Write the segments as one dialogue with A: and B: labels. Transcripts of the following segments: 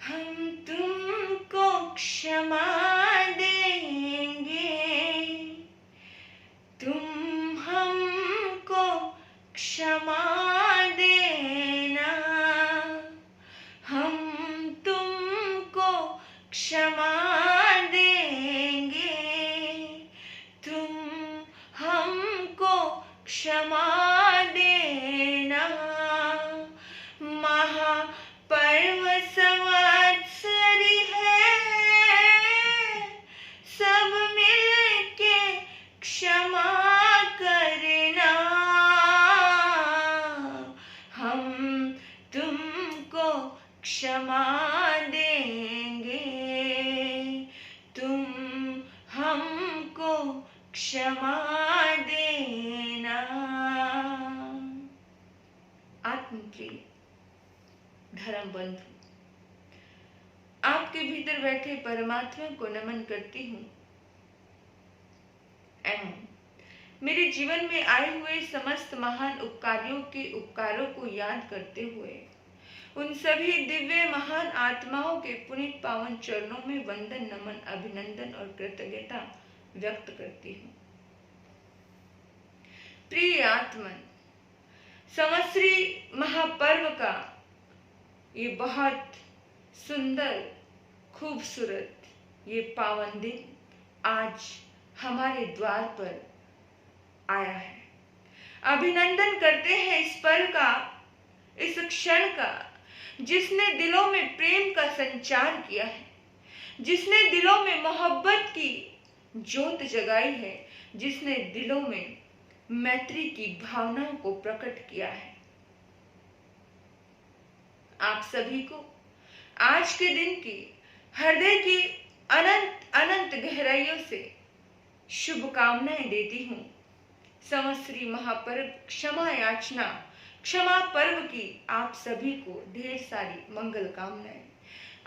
A: हम तुमको क्षमा देंगे, तुम हमको क्षमा देना, हम तुमको क्षमा देंगे, तुम हमको क्षमा देना। महापर्व संवत्सरी है, सब मिलके क्षमा करना, हम तुमको क्षमा देंगे, तुम हमको क्षमा देना। आत्मप्रिय धर्म बंधु, आपके भीतर बैठे परमात्मा को नमन करती हूँ एवं मेरे जीवन में आए हुए समस्त महान उपकारियों के उपकारों को याद करते हुए उन सभी दिव्य महान आत्माओं के पुनीत पावन चरणों में वंदन, नमन, अभिनंदन और कृतज्ञता व्यक्त करती हूँ। प्रिय आत्मन, संवत्सरी महापर्व का ये बहुत सुंदर, खूबसूरत ये पावन दिन आज हमारे द्वार पर आया है। अभिनंदन करते हैं इस पल का, इस क्षण का, जिसने दिलों में प्रेम का संचार किया है, जिसने दिलों में मोहब्बत की ज्योत जगाई है, जिसने दिलों में मैत्री की भावनाओं को प्रकट किया है। आप सभी को आज के दिन की हृदय की अनंत अनंत गहराइयों से शुभकामनाएं देती हूँ। संवत्सरी महापर्व क्षमा याचना, क्षमा पर्व की आप सभी को ढेर सारी मंगल कामनाएं।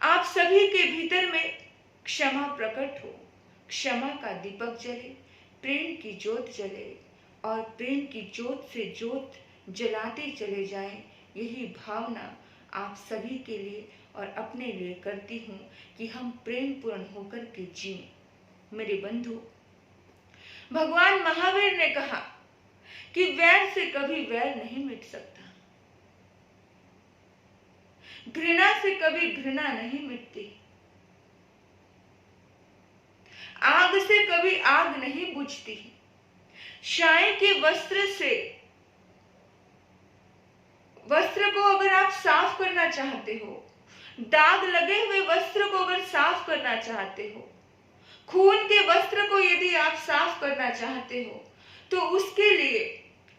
A: आप सभी के भीतर में क्षमा प्रकट हो, क्षमा का दीपक जले, प्रेम की ज्योत जले और प्रेम की ज्योत से ज्योत जलाते चले जाएं। यही भावना आप सभी के लिए और अपने लिए करती हूँ कि हम प्रेम पूर्ण होकर के जिएं। मेरे बंधु, भगवान महावीर ने कहा कि वैर से कभी वैर नहीं मिट सकता, घृणा से कभी घृणा नहीं मिटती, आग से कभी आग नहीं बुझती। शाय के वस्त्र को अगर आप साफ करना चाहते हो, दाग लगे हुए वस्त्र को अगर साफ करना चाहते हो, खून के वस्त्र को यदि आप साफ करना चाहते हो, तो उसके लिए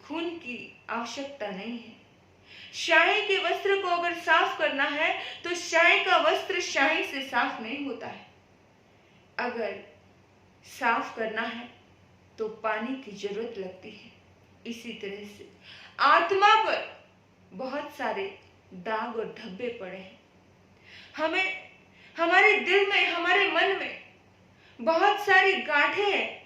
A: खून की आवश्यकता नहीं है। शाही के वस्त्र को अगर साफ करना है तो शाही का वस्त्र शाही से साफ नहीं होता है। अगर साफ करना है तो पानी की जरूरत लगती है। इसी तरह से आत्मा पर बहुत सारे दाग और धब्बे पड़े हैं। हमें हमारे दिल में, हमारे मन में बहुत सारी गांठें हैं,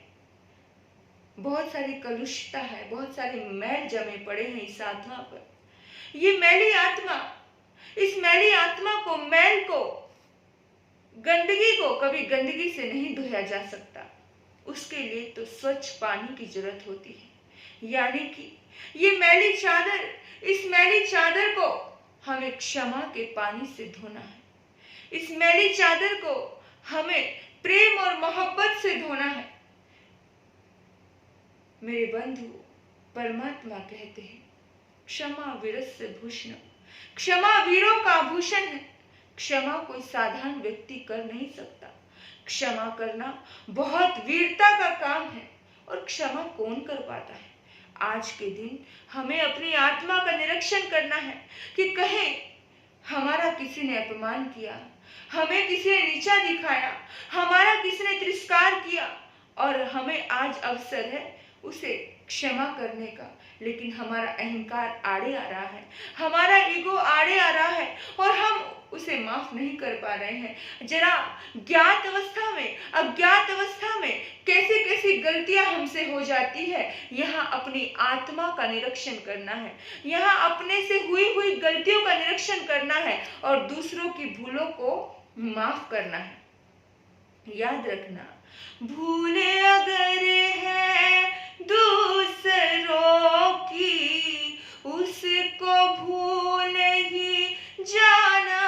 A: बहुत सारी कलुषता है, बहुत सारे मैल जमे पड़े हैं इस आत्मा पर। ये मैली आत्मा, इस मैली आत्मा को, मैल को, गंदगी को कभी गंदगी से नहीं धोया जा सकता। उसके लिए तो स्वच्छ पानी की जरूरत होती है। यानी कि ये मैली चादर, इस मैली चादर को हमें क्षमा के पानी से धोना है। इस मैली चादर को हमें प्रेम और मोहब्बत से धोना है। मेरे बंधु, परमात्मा कहते हैं क्षमा वीरस्य भूषणम, क्षमा वीरों का आभूषण है। क्षमा कोई साधारण व्यक्ति कर नहीं सकता। क्षमा करना बहुत वीरता का काम है। और क्षमा कौन कर पाता है? आज के दिन हमें अपनी आत्मा का निरीक्षण करना है कि कहीं हमारा किसी ने अपमान किया, हमें किसी ने नीचा दिखाया, हमारा किसी ने तिरस्कार किया और हमें आज अवसर है उसे क्षमा करने का, लेकिन हमारा अहंकार आड़े आ रहा है, हमारा ईगो आड़े आ रहा है और हम उसे माफ नहीं कर पा रहे हैं। जरा ज्ञात अवस्था में, अज्ञात अवस्था में कैसी कैसी गलतियां हमसे हो जाती है, यहाँ अपनी आत्मा का निरीक्षण करना है, यहाँ अपने से हुई हुई गलतियों का निरीक्षण करना है और दूसरों की भूलों को माफ करना है। याद रखना, भूले अगर है दूसरों की, उसको भूल ही जाना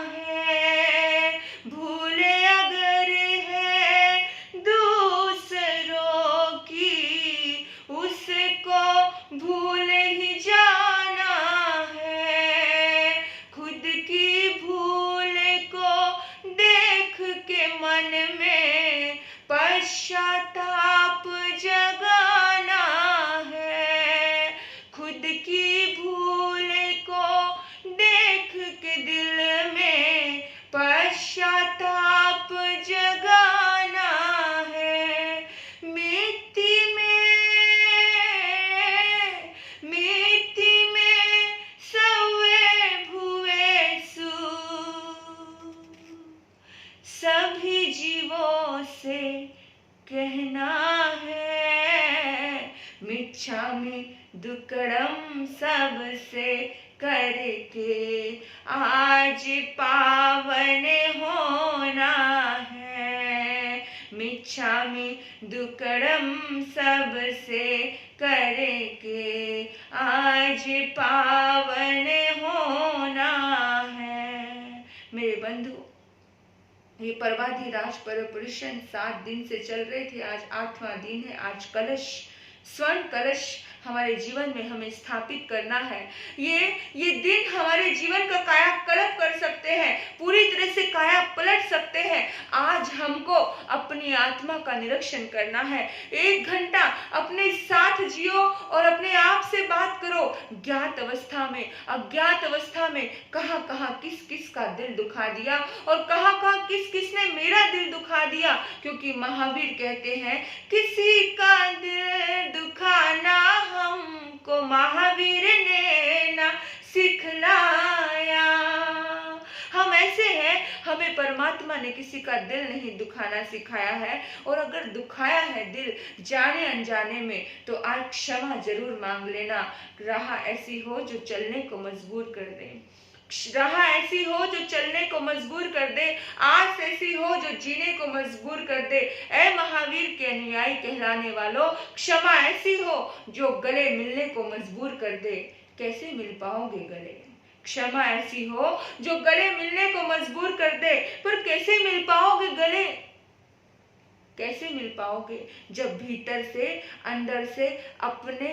A: है। भूले अगर है दूसरों की, उसको भूल ही जाना है। खुद की भूल को देख के मन में पश्चाताप जगाना है। खुद की भूल को देख के दिल में पश्चाताप जगाना है। मिट्टी में सवे भुए सू, सभी जीवों से कहना है। मिच्छामि दुक्कडम सबसे करके आज पावन होना है। मिच्छामि दुक्कडम सबसे करके आज पावन होना है। मेरे बंधु, ये पर्वाधिराज पर्व पुरुषन 7 दिन से चल रहे थे, आज 8वां दिन है। आज कलश, स्वर्ण कलश हमारे जीवन में हमें स्थापित करना है। ये दिन हमारे जीवन का कायाकल्प कर सकते हैं, पूरी तरह से काया पलट सकते हैं। आज हमको अपनी आत्मा का निरीक्षण करना है। 1 घंटा अपने साथ जियो और अपने आप से बात करो। ज्ञात अवस्था में, अज्ञात अवस्था में कहाँ कहाँ किस किस का दिल दुखा दिया और कहाँ कहाँ किस किसने मेरा दिल दुखा दिया। क्योंकि महावीर कहते हैं, किसी का दिल दुखाना हमको महावीर ने ना सिखलाया। हम ऐसे हैं, हमें परमात्मा ने किसी का दिल नहीं दुखाना सिखाया है। और अगर दुखाया है दिल जाने अनजाने में, तो आज क्षमा जरूर मांग लेना। राह ऐसी हो जो चलने को मजबूर कर दे, राह ऐसी हो जो चलने को मजबूर कर दे, आस ऐसी हो जो जीने को मजबूर कर दे। ऐ महावीर के अनुयायी कहलाने वालों, क्षमा ऐसी हो जो गले मिलने को मजबूर कर दे। कैसे मिल पाओगे गले? क्षमा ऐसी हो जो गले मिलने को मजबूर कर दे, पर कैसे मिल पाओगे गले? कैसे मिल पाओगे? जब भीतर से, अंदर से अपने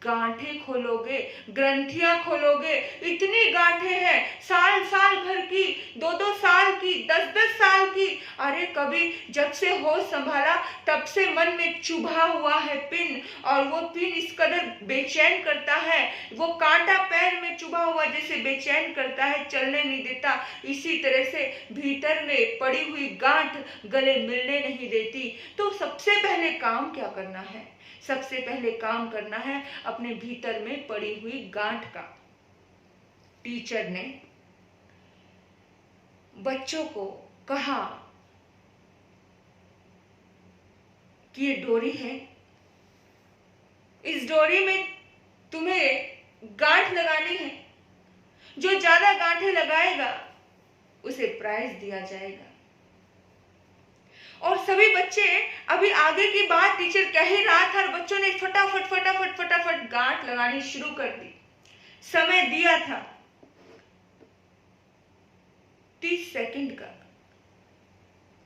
A: गांठें खोलोगे, ग्रंथियां खोलोगे। इतनी गांठें हैं, साल साल भर की, 2-2 साल की, 10-10 साल की। अरे कभी जब से होश संभाला तब से मन में चुभा हुआ है पिन, और वो पिन इस कदर बेचैन करता है, वो कांटा पैर में चुभा हुआ जैसे बेचैन करता है, चलने नहीं देता। इसी तरह से भीतर में पड़ी हुई गांठ गले मिलने नहीं देती। तो सबसे पहले काम क्या करना है? सबसे पहले काम करना है अपने भीतर में पड़ी हुई गांठ का। टीचर ने बच्चों को कहा कि ये डोरी है, इस डोरी में तुम्हें गांठ लगानी है, जो ज्यादा गांठें लगाएगा उसे प्राइज दिया जाएगा। और सभी बच्चे, अभी आगे की बात टीचर कह ही रहा था और बच्चों ने फटाफट गांठ लगानी शुरू कर दी। समय दिया था 30 सेकंड का।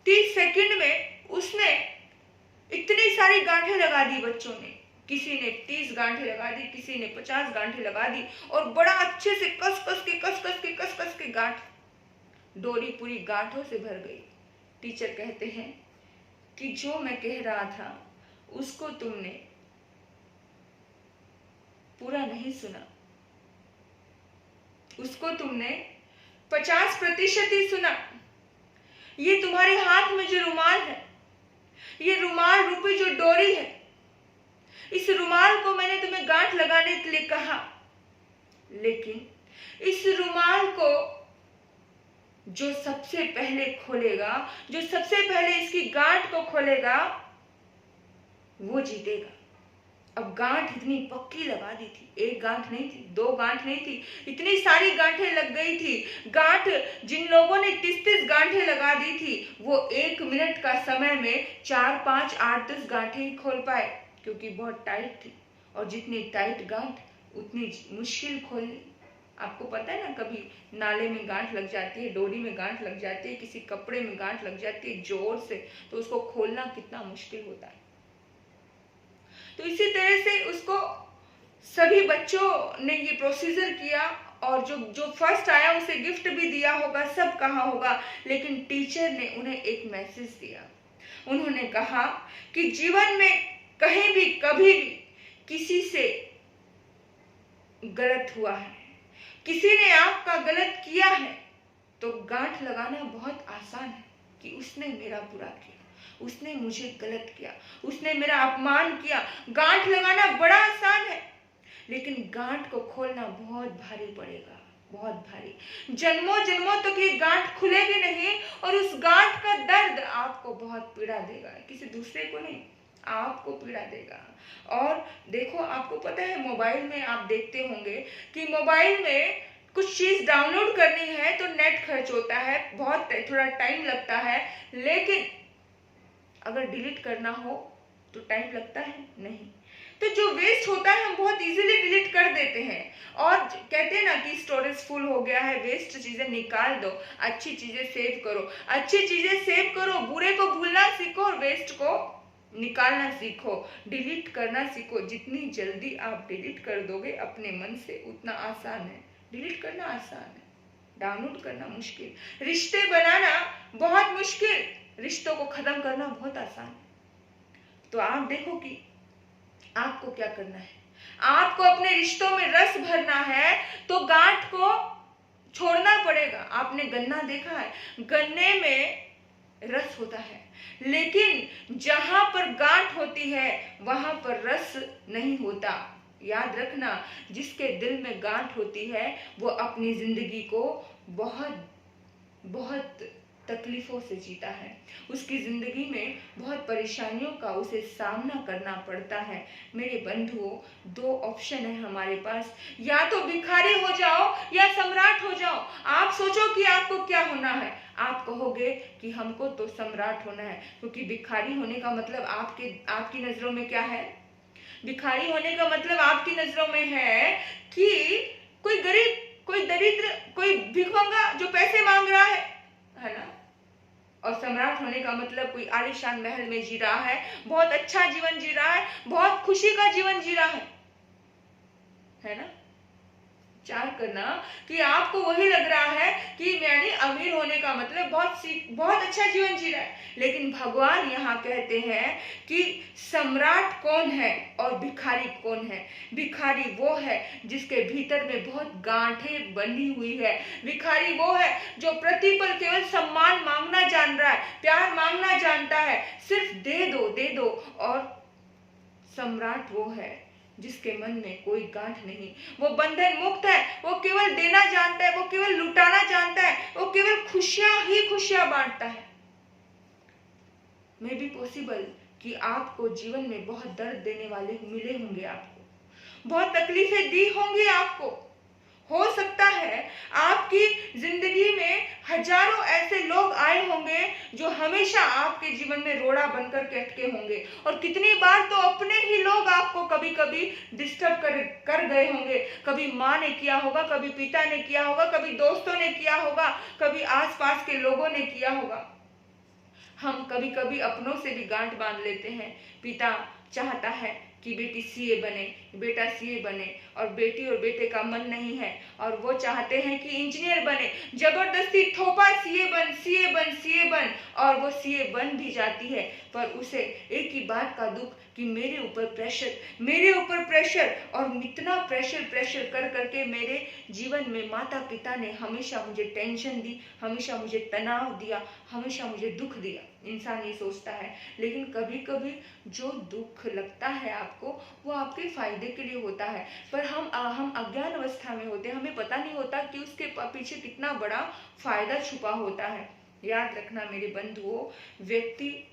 A: 30 सेकंड में उसने इतनी सारी गांठें लगा दी बच्चों ने। किसी ने 30 गांठें लगा दी, किसी ने 50 गांठें लगा दी, और बड़ा अच्छे से कस कस के गांठ, डोरी पूरी गांठों से भर गई। टीचर कहते हैं कि जो मैं कह रहा था उसको तुमने पूरा नहीं सुना, उसको तुमने 50% ही सुना। ये तुम्हारे हाथ में जो रुमाल है, ये रुमाल रूपी जो डोरी है, इस रुमाल को मैंने तुम्हें गांठ लगाने के लिए कहा, लेकिन इस रुमाल को जो सबसे पहले खोलेगा, जो सबसे पहले इसकी गांठ को खोलेगा, वो जीतेगा। अब गांठ इतनी पक्की लगा दी थी, एक गांठ नहीं थी, दो गांठ नहीं थी, इतनी सारी गांठें लग गई थी। गांठ जिन लोगों ने 30-30 गांठें लगा दी थी, वो 1 मिनट का समय में 4, 5, 8, 10 गांठें ही खोल पाए, क्योंकि बहुत टाइट थी। और जितनी टाइट गांठ उतनी मुश्किल खोलनी। आपको पता है ना, कभी नाले में गांठ लग जाती है, डोरी में गांठ लग जाती है, किसी कपड़े में गांठ लग जाती है जोर से, तो उसको खोलना कितना मुश्किल होता है। तो इसी तरह से उसको सभी बच्चों ने ये प्रोसीजर किया, और जो फर्स्ट आया उसे गिफ्ट भी दिया होगा, सब कहा होगा, लेकिन टीचर ने उन्हें एक मैसेज दिया। उन्होंने कहा कि जीवन में कहीं भी कभी भी किसी से गलत हुआ है, किसी ने आपका गलत किया है, तो गांठ लगाना बहुत आसान है कि उसने मेरा बुरा किया, उसने मुझे गलत किया, उसने मेरा अपमान किया। गांठ लगाना बड़ा आसान है, लेकिन गांठ को खोलना बहुत भारी पड़ेगा, बहुत भारी। जन्मों जन्मों तक ये गांठ खुलेगी नहीं, और उस गांठ का दर्द आपको बहुत पीड़ा देगा, किसी दूसरे को नहीं, आपको पीड़ा देगा। और देखो, आपको पता है मोबाइल में आप देखते होंगे कि मोबाइल में कुछ चीज डाउनलोड करनी है तो नेट खर्च होता है, बहुत थोड़ा टाइम लगता है, लेकिन अगर डिलीट करना हो तो टाइम लगता है नहीं। तो जो वेस्ट होता है हम बहुत इजीली डिलीट कर देते हैं, और कहते हैं ना कि स्टोरेज फुल हो गया है, वेस्ट चीजें निकाल दो, अच्छी चीजें सेव करो, अच्छी चीजें सेव करो, बुरे को भूलना सीखो और वेस्ट को निकालना सीखो, डिलीट करना सीखो। जितनी जल्दी आप डिलीट कर दोगे अपने मन से, उतना आसान है। डिलीट करना आसान है, डाउनलोड करना मुश्किल। रिश्ते बनाना बहुत मुश्किल, रिश्तों को खत्म करना बहुत आसान है। तो आप देखो कि आपको क्या करना है। आपको अपने रिश्तों में रस भरना है तो गांठ को छोड़ना पड़ेगा। आपने गन्ना देखा है, गन्ने में रस होता है, लेकिन जहां पर गांठ होती है वहां पर रस नहीं होता। याद रखना, जिसके दिल में गांठ होती है वो अपनी जिंदगी को बहुत बहुत तकलीफों से जीता है, उसकी जिंदगी में बहुत परेशानियों का उसे सामना करना पड़ता है। मेरे बंधुओं, 2 ऑप्शन है हमारे पास, या तो भिखारी हो जाओ या सम्राट हो जाओ। आप सोचो कि आपको क्या होना है। आप कहोगे कि हमको तो सम्राट होना है, क्योंकि भिखारी होने का मतलब आपकी नजरों में क्या है? भिखारी होने का मतलब आपकी नजरों में है कि कोई गरीब, कोई दरिद्र, कोई भिखमंगा जो पैसे मांग रहा है ना। और सम्राट होने का मतलब कोई आलीशान महल में जी रहा है, बहुत अच्छा जीवन जी रहा है, बहुत खुशी का जीवन जी रहा है ना। विचार करना कि आपको वही लग रहा है कि मैंने अमीर होने का मतलब बहुत अच्छा जीवन जी रहा है, लेकिन भगवान यहाँ कहते हैं कि सम्राट कौन है और भिखारी कौन है। भिखारी वो है जिसके भीतर में बहुत गांठें बंधी हुई है। भिखारी वो है जो प्रतिपल केवल सम्मान मांगना जान रहा है, प्यार मांगना जानता है, सिर्फ दे दो दे दो। और सम्राट वो है जिसके मन में कोई गांठ नहीं, वो बंधन मुक्त है, वो केवल देना जानता है, वो केवल लुटाना जानता है, वो केवल खुशियां ही खुशियां बांटता है। मे बी पॉसिबल कि आपको जीवन में बहुत दर्द देने वाले मिले होंगे, आपको बहुत तकलीफें दी होंगी। आपको हो सकता है आपकी जिंदगी में हजारों ऐसे लोग आए होंगे जो हमेशा आपके जीवन में रोड़ा बनकर के अटके होंगे, और कितनी बार तो अपने ही लोग आपको कभी कभी डिस्टर्ब कर गए होंगे। कभी माँ ने किया होगा, कभी पिता ने किया होगा, कभी दोस्तों ने किया होगा, कभी आसपास के लोगों ने किया होगा। हम कभी कभी अपनों से भी गांठ बांध लेते हैं। पिता चाहता है कि बेटी सीए बने, बेटा सीए बने, और बेटी और बेटे का मन नहीं है और वो चाहते हैं कि इंजीनियर बने। जबरदस्ती थोपा सीए बन, सीए बन, सीए बन, और वो सीए बन भी जाती है, पर उसे एक ही बात का दुख कि मेरे ऊपर प्रेशर और इतना प्रेशर कर करके मेरे जीवन में माता पिता ने हमेशा मुझे टेंशन दी, हमेशा मुझे तनाव दिया, हमेशा मुझे दुख दिया। इंसान ये सोचता है, लेकिन कभी कभी जो दुख लगता है आपको वो आपके फायदे के लिए होता है, पर हम अज्ञान अवस्था में होते हैं, हमें पता नहीं होता कि उसके पीछे कितना बड़ा फायदा छुपा होता है। याद रखना मेरे बंधुओं, व्यक्ति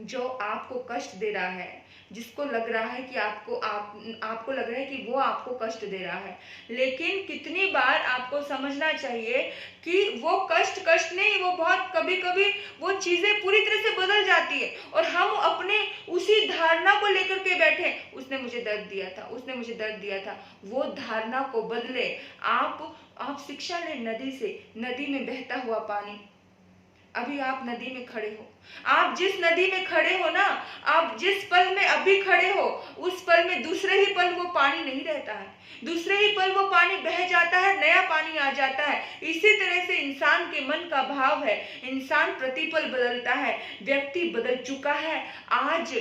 A: जो आपको कष्ट दे रहा है, जिसको लग रहा है कि आपको लग रहा है कि वो आपको कष्ट दे रहा है, लेकिन कितनी बार आपको समझना चाहिए कि वो कष्ट नहीं, वो बहुत कभी कभी वो चीजें पूरी तरह से बदल जाती है और हम अपने उसी धारणा को लेकर के बैठे, उसने मुझे दर्द दिया था, वो धारणा को बदले। आप शिक्षा ले नदी से, नदी में बहता हुआ पानी। अभी आप नदी में खड़े हो, आप जिस नदी में खड़े हो ना, आप जिस पल में अभी खड़े हो, उस पल में दूसरे ही पल वो पानी नहीं रहता है, दूसरे ही पल वो पानी बह जाता है, नया पानी आ जाता है। इसी तरह से इंसान के मन का भाव है, इंसान प्रतिपल बदलता है, व्यक्ति बदल चुका है। आज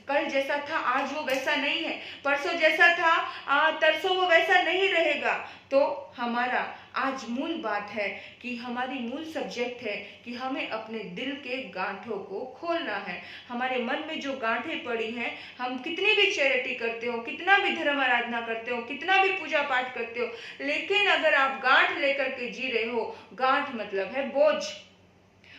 A: कल जैसा था आज वो वैसा नहीं है, परसों जैसा था तरसों वो वैसा नहीं रहेगा। तो हमारा आज मूल बात है कि हमारी मूल सब्जेक्ट है कि हमें अपने दिल के गांठों को खोलना है। हमारे मन में जो गांठें पड़ी हैं, हम कितनी भी चैरिटी करते हो, कितना भी धर्म आराधना करते हो, कितना भी पूजा पाठ करते हो, लेकिन अगर आप गांठ लेकर के जी रहे हो, गांठ मतलब है बोझ,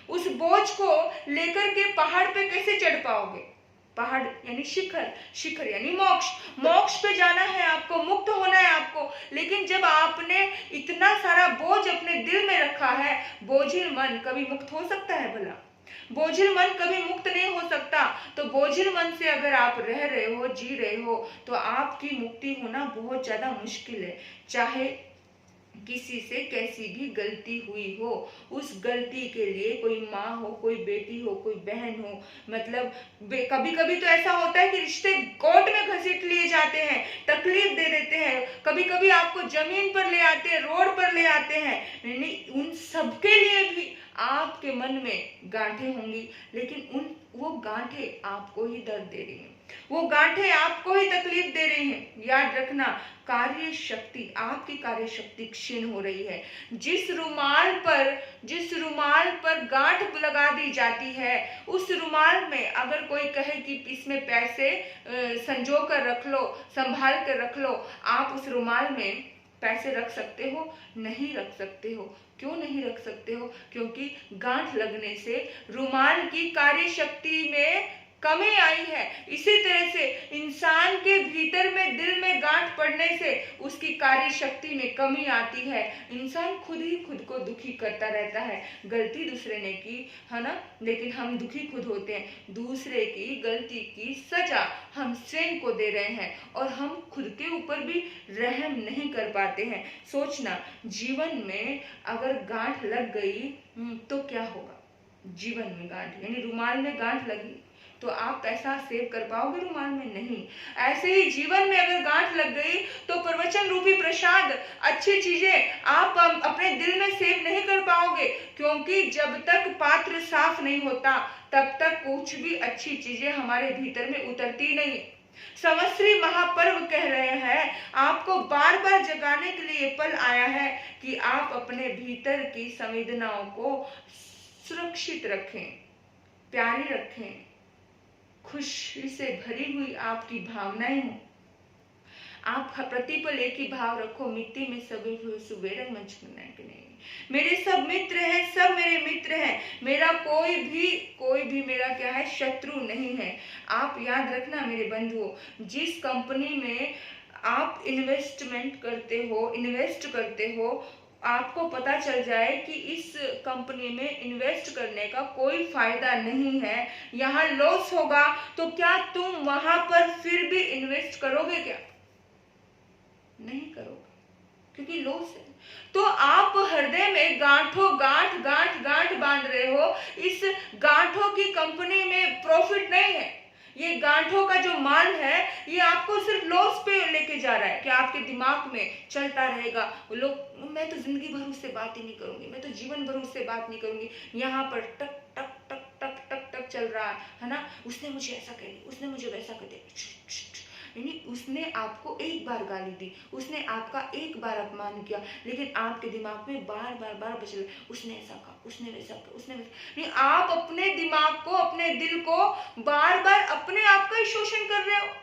A: उस बोझ को लेकर के पहाड़ पे कैसे चढ़ पाओगे? पहाड़ यानी शिखर यानी मोक्ष पे जाना है आपको, मुक्त होना है आपको। लेकिन जब आपने इतना सारा बोझ अपने दिल में रखा है, बोझिल मन कभी मुक्त हो सकता है भला? बोझिल मन कभी मुक्त नहीं हो सकता। तो बोझिल मन से अगर आप रह रहे हो, जी रहे हो, तो आपकी मुक्ति होना बहुत ज्यादा मुश्किल है। चाहे किसी से कैसी भी गलती हुई हो, उस गलती के लिए कोई माँ हो, कोई बेटी हो, कोई बहन हो, मतलब कभी कभी तो ऐसा होता है कि रिश्ते कोर्ट में घसीट लिए जाते हैं, तकलीफ दे देते हैं, कभी कभी आपको जमीन पर ले आते हैं, रोड पर ले आते हैं। यानी उन सबके लिए भी आपके मन में गांठें होंगी, लेकिन वो गांठें आपको ही दर्द दे रही हैं, वो गांठें आपको ही तकलीफ दे रही हैं। याद रखना, आपकी कार्य शक्ति क्षीण हो रही है। जिस रुमाल पर गांठ लगा दी जाती है, उस रुमाल में अगर कोई कहे कि इसमें पैसे संजो कर रख लो, संभाल कर रख लो, आप उस रुमाल में पैसे रख सकते हो? नहीं रख सकते हो। क्यों नहीं रख सकते हो? क्योंकि गांठ लगने से रुमाल की कार्य शक्ति में कमी आई है। इसी तरह से इंसान के भीतर में, दिल में गांठ पड़ने से उसकी कार्य शक्ति में कमी आती है। इंसान खुद ही खुद को दुखी करता रहता है। गलती दूसरे ने की है ना, लेकिन हम दुखी खुद होते हैं। दूसरे की गलती की सजा हम स्वयं को दे रहे हैं और हम खुद के ऊपर भी रहम नहीं कर पाते हैं। सोचना, जीवन में अगर गांठ लग गई तो क्या होगा? जीवन में गांठ यानी रुमाल में गांठ लगी तो आप पैसा सेव कर पाओगे रुमाल में? नहीं। ऐसे ही जीवन में अगर गांठ लग गई तो प्रवचन रूपी प्रसाद, अच्छी चीजें आप अपने दिल में सेव नहीं कर पाओगे, क्योंकि जब तक पात्र साफ नहीं होता तब तक कुछ भी अच्छी चीजें हमारे भीतर में उतरती नहीं। संवत्सरी महापर्व कह रहे हैं, आपको बार बार जगाने के लिए पल आया है कि आप अपने भीतर की संवेदनाओं को सुरक्षित रखें, प्यारी रखें, खुशी से भरी हुई आपकी भावनाएं हो। आप प्रतिपल एक ही भाव रखो, मिट्टी में सभी हुए सुबेरंग मंच के नहीं। मेरे सब मित्र हैं, सब मेरे मित्र हैं, मेरा कोई भी मेरा क्या है, शत्रु नहीं है। आप याद रखना मेरे बंधुओं, जिस कंपनी में आप इन्वेस्ट करते हो, आपको पता चल जाए कि इस कंपनी में इन्वेस्ट करने का कोई फायदा नहीं है, यहाँ लॉस होगा, तो क्या तुम वहां पर फिर भी इन्वेस्ट करोगे? क्या नहीं करोगे, क्योंकि लॉस है। तो आप हृदय में गांठ बांध रहे हो। इस गांठों की कंपनी में प्रॉफिट नहीं है। ये गांठों का जो माल है, ये आपको सिर्फ लॉस पे लेके जा रहा है कि आपके दिमाग में चलता रहेगा, लोग, मैं तो जिंदगी भर उससे बात ही नहीं करूंगी, मैं तो जीवन भर उससे बात नहीं करूंगी। यहाँ पर टक टक टक टक टक टक चल रहा है ना, उसने मुझे ऐसा कह दिया, उसने मुझे वैसा कह दिया, यानी उसने आपको एक बार गाली दी, उसने आपका एक बार अपमान किया, लेकिन आपके दिमाग में बार बार बार बचल, उसने ऐसा कहा, उसने वैसा कहा, उसने वैसा, नहीं, आप अपने दिमाग को, अपने दिल को बार बार अपने आप का ही शोषण कर रहे हो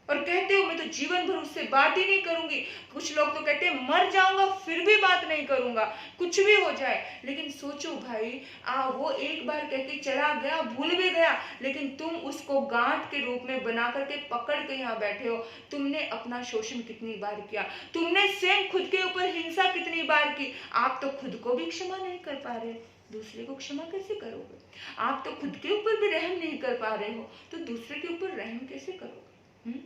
A: और कहते हो मैं तो जीवन भर उससे बात ही नहीं करूंगी। कुछ लोग तो कहते हैं मर जाऊंगा फिर भी बात नहीं करूंगा, कुछ भी हो जाए। लेकिन सोचो भाई, वो एक बार कह के चला गया, भूल भी गया, लेकिन तुम उसको गांठ के रूप में बना करके पकड़ के यहाँ बैठे हो। तुमने अपना शोषण कितनी बार किया, तुमने स्वयं खुद के ऊपर हिंसा कितनी बार की। आप तो खुद को भी क्षमा नहीं कर पा रहे, दूसरे को क्षमा कैसे करोगे? आप तो खुद के ऊपर भी रहम नहीं कर पा रहे हो, तो दूसरे के ऊपर रहम कैसे करोगे?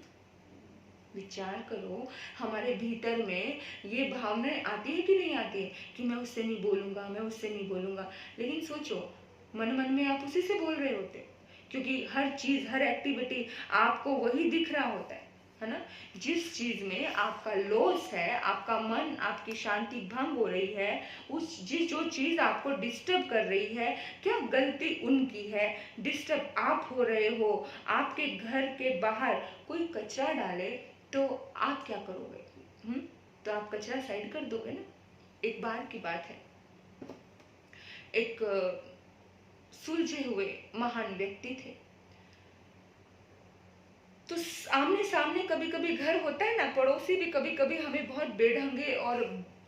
A: विचार करो, हमारे भीतर में ये भावनाएं आती है कि नहीं आती है कि मैं उससे नहीं बोलूंगा, मैं उससे नहीं बोलूंगा। लेकिन सोचो, मन मन में आप उसी से बोल रहे होते, क्योंकि हर चीज, हर एक्टिविटी आपको वही दिख रहा होता है ना। जिस चीज में आपका लॉस है, आपका मन, आपकी शांति भंग हो रही है, जो चीज आपको डिस्टर्ब कर रही है, क्या गलती उनकी है? डिस्टर्ब आप हो रहे हो। आपके घर के बाहर कोई कचरा डाले तो आप क्या करोगे? तो आप कचरा साइड कर दोगे ना। एक बार की बात है, एक सुलझे हुए महान व्यक्ति थे। तो आमने सामने कभी कभी घर होता है ना, पड़ोसी भी कभी कभी हमें बहुत बेढंगे और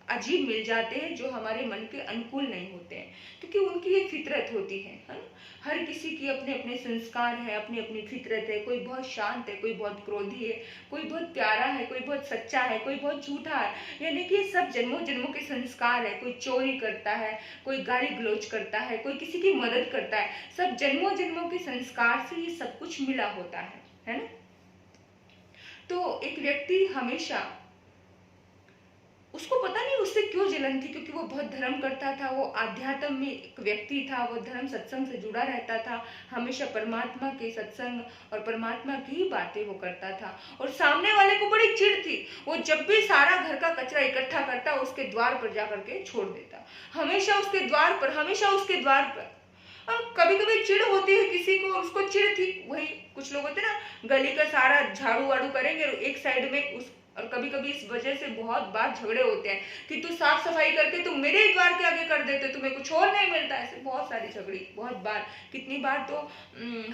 A: अजीब मिल जाते हैं, जो हमारे मन के अनुकूल नहीं होते हैं, क्योंकि उनकी एक फितरत होती है ना। हर किसी की अपने अपने संस्कार है, अपनी अपनी फितरत है। कोई बहुत शांत है, कोई बहुत क्रोधी है, कोई बहुत प्यारा है, कोई बहुत सच्चा है, कोई बहुत झूठा है। यानी कि सब जन्मों जन्मों के संस्कार है। कोई चोरी करता है, कोई गाली गलौज करता है, कोई किसी की मदद करता है। सब जन्मों जन्मों के संस्कार से ये सब कुछ मिला होता है ना। तो एक व्यक्ति हमेशा, उसको पता नहीं उससे क्यों जलन थी, क्योंकि वो बहुत धर्म करता था, वो आध्यात्म में एक व्यक्ति था, वो धर्म सत्संग से जुड़ा रहता था, हमेशा परमात्मा के सत्संग और परमात्मा की ही बातें वो करता था। और सामने वाले को बड़ी चिढ़ थी, वो जब भी सारा घर का कचरा इकट्ठा करता उसके द्वार पर जाकर के छोड़ देता, हमेशा उसके द्वार पर, हमेशा उसके द्वार पर। और कभी कभी चिढ़ होती है किसी को, उसको चिढ़ थी, वही कुछ लोग होते ना, गली का सारा झाड़ू वाड़ू करेंगे एक साइड में उस, और कभी कभी इस वजह से बहुत बार झगड़े होते हैं कि तू साफ सफाई करके तुम मेरे द्वार के आगे कर देते, तुम्हें कुछ और नहीं मिलता। ऐसे बहुत सारी झगड़ी, बहुत बार, कितनी बार तो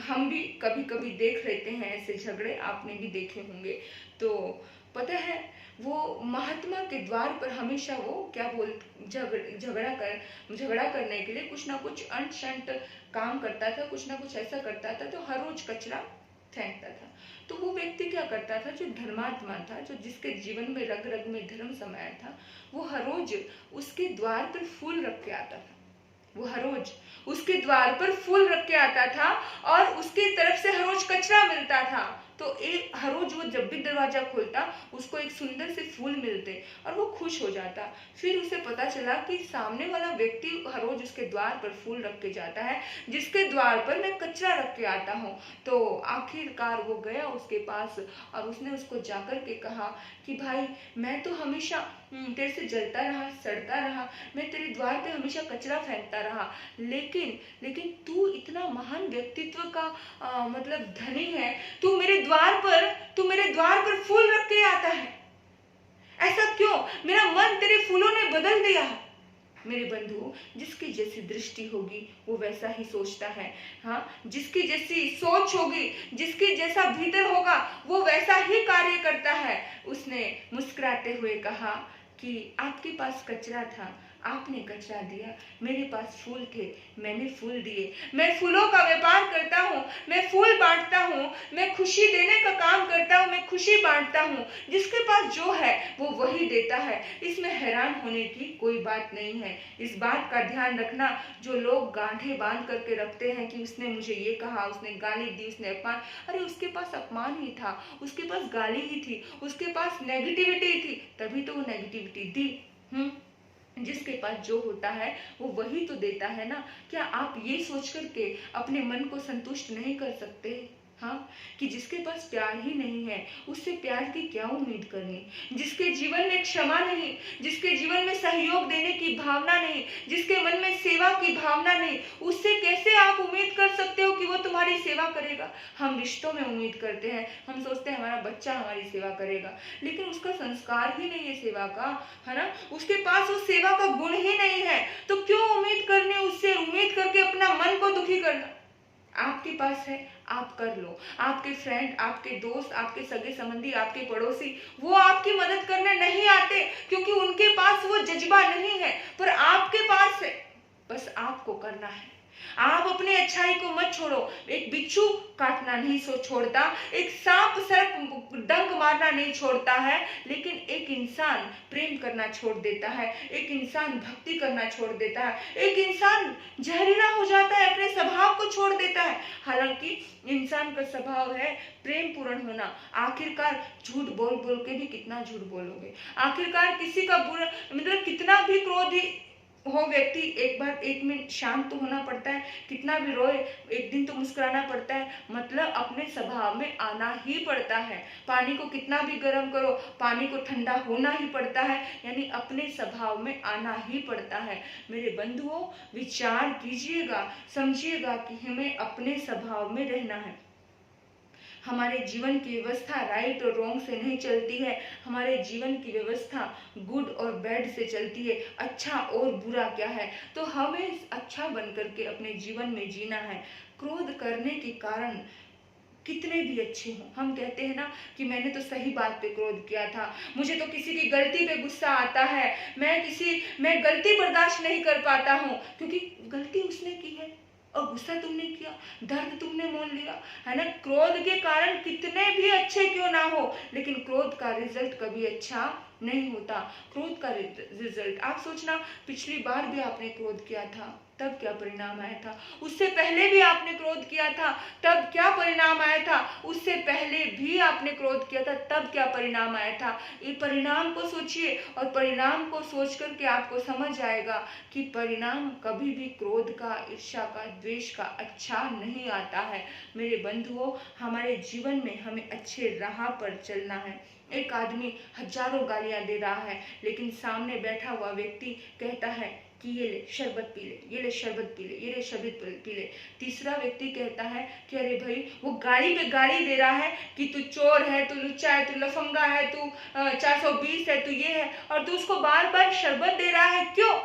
A: हम भी कभी कभी देख लेते हैं ऐसे झगड़े, आपने भी देखे होंगे। तो पता है, वो महात्मा के द्वार पर हमेशा वो क्या बोल, झगड़ा करने के लिए कुछ ना कुछ अंट शंट काम करता था, कुछ ना कुछ ऐसा करता था। तो हर रोज कचरा फेंकता था। तो वो व्यक्ति क्या करता था, जो धर्मात्मा था, जो जिसके जीवन में रग रग में धर्म समाया था, वो हर रोज उसके द्वार पर फूल रख के आता था। वो हर रोज उसके द्वार पर फूल रख के आता था और उसकी तरफ से हर रोज कचरा मिलता था। तो हर रोज वो जब भी दरवाजा खोलता उसको एक सुंदर से फूल मिलते और वो खुश हो जाता। फिर उसे पता चला कि सामने वाला व्यक्ति हर रोज उसके द्वार पर फूल रख के जाता है, जिसके द्वार पर मैं कचरा रख के आता हूँ। तो आखिरकार वो गया उसके पास और उसने उसको जाकर के कहा कि भाई, मैं तो हमेशा तेरे से जलता रहा, सड़ता रहा, मैं तेरे द्वार पे हमेशा कचरा फेंकता रहा, लेकिन तू इतना महान व्यक्तित्व का मतलब धनी है, तू मेरे द्वार पर फूल रख के आता है, ऐसा क्यों? मेरा मन तेरे फूलों ने बदल दिया। मेरे बंधु, जिसकी जैसी दृष्टि होगी वो वैसा ही सोचता है। हाँ, जिसकी जैसी सोच होगी, जिसकी जैसा भीतर होगा वो वैसा ही कार्य करता है। उसने मुस्कुराते हुए कहा कि आपके पास कचरा था, आपने कचरा दिया, मेरे पास फूल थे, मैंने फूल दिए। मैं फूलों का व्यापार करता हूँ, मैं फूल बांटता हूँ, मैं खुशी देने का काम करता हूँ, मैं खुशी बांटता हूँ। जिसके पास जो है वो वही देता है। इसमें हैरान होने की कोई बात नहीं है। इस बात का ध्यान रखना, जो लोग गांठें बांध करके रखते हैं कि उसने मुझे ये कहा, उसने गाली दी, उसने अपमान, अरे उसके पास अपमान ही था, उसके पास गाली ही थी, उसके पास नेगेटिविटी थी, तभी तो वो नेगेटिविटी दी। जिसके पास जो होता है वो वही तो देता है ना। क्या आप ये सोच करके अपने मन को संतुष्ट नहीं कर सकते? हाँ, कि जिसके पास प्यार ही नहीं है उससे प्यार की क्या उम्मीद करनी। जिसके जीवन में क्षमा नहीं, जिसके जीवन में सहयोग देने की भावना नहीं, जिसके मन में सेवा की भावना नहीं, उससे कैसे आप उम्मीद कर सकते हो कि वो तुम्हारी सेवा करेगा। हम रिश्तों में उम्मीद करते हैं, हम सोचते हैं हमारा बच्चा हमारी सेवा करेगा, लेकिन उसका संस्कार ही नहीं है सेवा का, है ना, उसके पास उस सेवा का गुण ही नहीं है, तो क्यों उम्मीद करनी उससे, उम्मीद करके अपना मन को दुखी करना। आपके पास है, आप कर लो। आपके फ्रेंड, आपके दोस्त, आपके सगे संबंधी, आपके पड़ोसी, वो आपकी मदद करने नहीं आते क्योंकि उनके पास वो जज्बा नहीं है, पर आपके पास है, बस आपको करना है। आप अपनी अच्छाई को मत छोड़ो। एक बिच्छू काटना नहीं छोड़ता, एक सांप सर्प डंक मारना नहीं छोड़ता है, लेकिन एक इंसान प्रेम करना छोड़ देता है, एक इंसान भक्ति करना छोड़ देता है, एक इंसान जहरीला हो जाता है, अपने स्वभाव को छोड़ देता है। हालांकि इंसान का स्वभाव है प्रेम पूर्ण होना। आखिरकार झूठ बोल बोल के भी कितना झूठ बोलोगे, आखिरकार किसी का बुरा मतलब कितना भी क्रोधी हो व्यक्ति, एक मिनट शांत तो होना पड़ता है, कितना भी रोए एक दिन तो मुस्कुराना पड़ता है, मतलब अपने स्वभाव में आना ही पड़ता है। पानी को कितना भी गर्म करो, पानी को ठंडा होना ही पड़ता है, यानी अपने स्वभाव में आना ही पड़ता है। मेरे बंधुओं, विचार कीजिएगा, समझिएगा कि हमें अपने स्वभाव में रहना है। हमारे जीवन की व्यवस्था राइट और रॉन्ग से नहीं चलती है, हमारे जीवन की व्यवस्था गुड और बैड से चलती है, अच्छा और बुरा क्या है। तो हमें अच्छा बन करके अपने जीवन में जीना है। क्रोध करने के कारण कितने भी अच्छे हों, हम कहते हैं ना कि मैंने तो सही बात पे क्रोध किया था, मुझे तो किसी की गलती पे गुस्सा आता है, मैं गलती बर्दाश्त नहीं कर पाता हूँ, क्योंकि गलती उसने की है और गुस्सा तुमने किया, दर्द तुमने मोल लिया, है ना। क्रोध के कारण कितने भी अच्छे क्यों ना हो, लेकिन क्रोध का रिजल्ट कभी अच्छा नहीं होता। क्रोध का रिजल्ट आप सोचना, पिछली बार भी आपने क्रोध किया था, तब क्या परिणाम आया था, उससे पहले भी आपने क्रोध किया था, तब क्या परिणाम आया था, उससे पहले भी आपने क्रोध किया था, तब क्या परिणाम आया था। ये परिणाम को सोचिए और परिणाम को सोच करके आपको समझ आएगा कि परिणाम कभी भी क्रोध का, ईर्ष्या का, द्वेष का अच्छा नहीं आता है। मेरे बंधुओं, हमारे जीवन में हमें अच्छे राह पर चलना है। एक आदमी हजारों गालियां दे रहा है, लेकिन सामने बैठा हुआ व्यक्ति कहता है कि ये ले शरबत पी ले, ये ले शरबत पी ले, ये ले शरबत पी ले। तीसरा व्यक्ति कहता है कि अरे भाई, वो गाली पे गाली दे रहा है कि तू चोर है, तू लुच्चा है, तू लफंगा है, तू 420 है, तू ये है, और तू उसको बार बार शरबत दे रहा है, क्यों।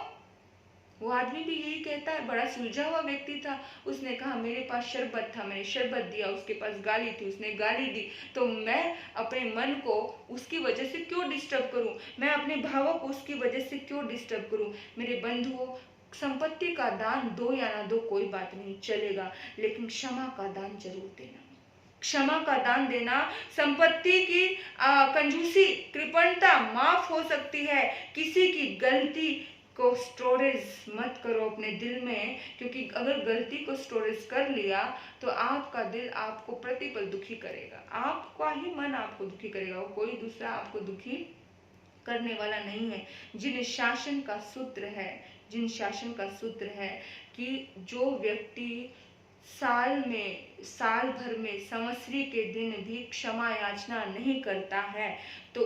A: वो आदमी भी यही कहता है, बड़ा सुलझा हुआ व्यक्ति था, उसने कहा मेरे पास शरबत था, मैंने शरबत दिया, उसके पास गाली थी, उसने गाली दी, तो मैं अपने मन को उसकी वजह से क्यों डिस्टर्ब करूं, मैं अपने भावों को उसकी वजह से क्यों डिस्टर्ब करूं। मेरे बंधुओं, संपत्ति का दान दो या ना दो कोई बात नहीं, चलेगा, लेकिन क्षमा का दान जरूर देना। क्षमा का दान देना, संपत्ति की कंजूसी, कृपणता माफ हो सकती है, किसी की गलती को स्टोरेज मत करो अपने दिल में, क्योंकि अगर गलती को स्टोरेज कर लिया तो आपका दिल आपको प्रतिपल दुखी करेगा, आपका ही मन आपको दुखी करेगा, वो कोई दूसरा आपको दुखी करने वाला नहीं है। जिन शासन का सूत्र है कि जो व्यक्ति साल भर में संवत्सरी के दिन भी क्षमा याचना नहीं करता है, तो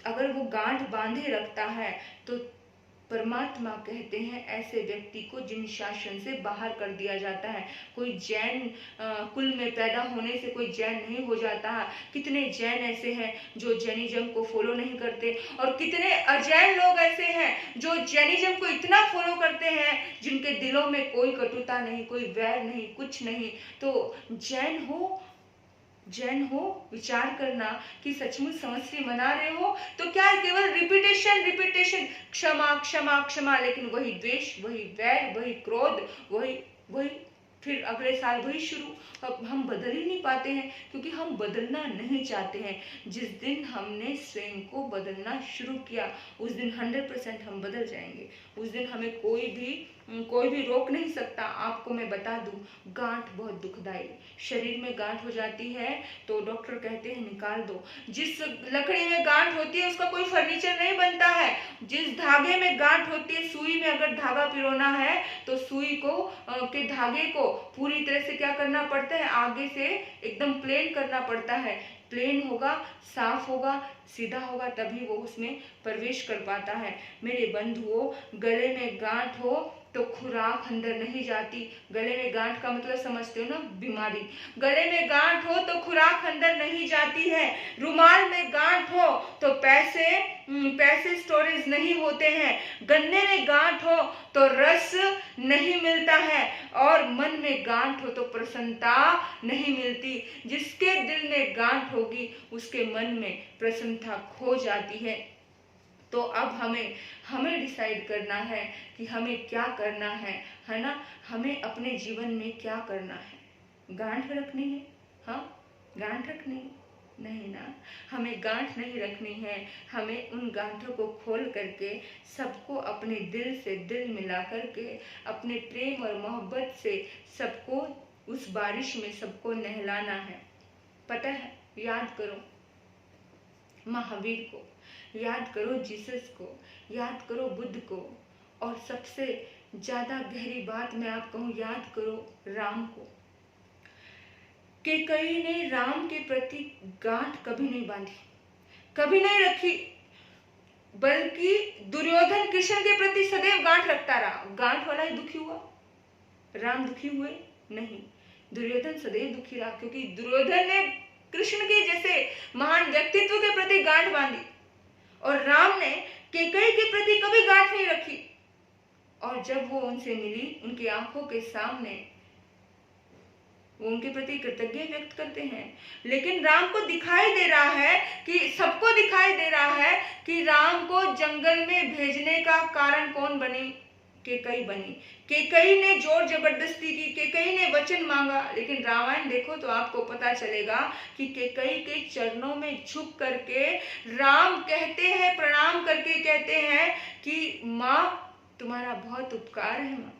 A: अगर वो गांठ बांधे रखता है, तो परमात्मा कहते हैं ऐसे व्यक्ति को जिन शासन से बाहर कर दिया जाता है। कोई जैन कुल में पैदा होने से कोई जैन नहीं हो जाता है। कितने जैन ऐसे हैं जो जैनिज्म को फॉलो नहीं करते, और कितने अजैन लोग ऐसे हैं जो जैनिज्म को इतना फॉलो करते हैं, जिनके दिलों में कोई कटुता नहीं, कोई वैर नहीं, कुछ नहीं। तो जैन हो, विचार करना कि सचमुच संवत्सरी मना रहे हो तो क्या केवल रिपीटेशन, क्षमा क्षमा क्षमा, लेकिन वही द्वेष, वही वैर, वही क्रोध, वही फिर अगले साल वही शुरू। अब हम बदल ही नहीं पाते हैं क्योंकि हम बदलना नहीं चाहते हैं। जिस दिन हमने स्वयं को बदलना शुरू किया उस दिन 100% हम बदल जाएंगे। उस दिन हमें कोई भी रोक नहीं सकता। आपको मैं बता दूं, गांठ बहुत दुखदाई, शरीर में गांठ हो जाती है तो डॉक्टर कहते हैं निकाल दो। जिस लकड़ी में गांठ होती है उसका कोई फर्नीचर नहीं बनता है। जिस धागे में गांठ होती है, सुई में अगर धागा पिरोना है तो सुई को के धागे को पूरी तरह से क्या करना पड़ता है, आगे से एकदम प्लेन करना पड़ता है। प्लेन होगा, साफ होगा, सीधा होगा, तभी वो उसमें प्रवेश कर पाता है। मेरे बंधुओं, गले में गांठ हो तो खुराक अंदर नहीं जाती। गले में गांठ का मतलब समझते हो ना, बीमारी। गले में गांठ हो तो खुराक अंदर नहीं जाती है। रुमाल में गांठ हो तो पैसे स्टोरेज नहीं होते हैं। गन्ने में गांठ हो तो रस नहीं मिलता है, और मन में गांठ हो तो प्रसन्नता नहीं मिलती। जिसके दिल में गांठ होगी उसके मन में प्रसन्नता खो जाती है। तो अब हमें डिसाइड करना है कि हमें क्या करना है ना। हमें अपने जीवन में क्या करना है। गांठ रखनी है? हाँ, गांठ रखनी है? नहीं ना, हमें गांठ नहीं रखनी है। हमें उन गांठों को खोल करके सबको अपने दिल से दिल मिला करके अपने प्रेम और मोहब्बत से सबको उस बारिश में सबको नहलाना है। पता है, याद करो महावीर को, याद करो जीसस को, याद करो बुद्ध को, और सबसे ज्यादा गहरी बात मैं आप कहूँ, याद करो राम को। कैकेयी ने राम के प्रति गांठ कभी नहीं बांधी, कभी नहीं रखी, बल्कि दुर्योधन कृष्ण के प्रति सदैव गांठ रखता रहा। गांठ वाला ही दुखी हुआ, राम दुखी हुए नहीं। दुर्योधन सदैव दुखी रहा, क्योंकि दुर्योधन ने कृष्ण के जैसे महान व्यक्तित्व के प्रति गांठ बांधी, और राम ने कैकेयी के प्रति कभी गांठ नहीं रखी। और जब वो उनसे मिली, उनकी आंखों के सामने वो उनके प्रति कृतज्ञता व्यक्त करते हैं। लेकिन राम को दिखाई दे रहा है कि सबको दिखाई दे रहा है कि राम को जंगल में भेजने का कारण कौन बनी? कैकेयी बनी। कैकेयी ने जोर जबरदस्ती की, कैकेयी ने वचन मांगा। लेकिन रामायण देखो तो आपको पता चलेगा कि कैकेयी के चरणों में झुक करके राम कहते हैं, प्रणाम करके कहते हैं कि माँ, तुम्हारा बहुत उपकार है माँ,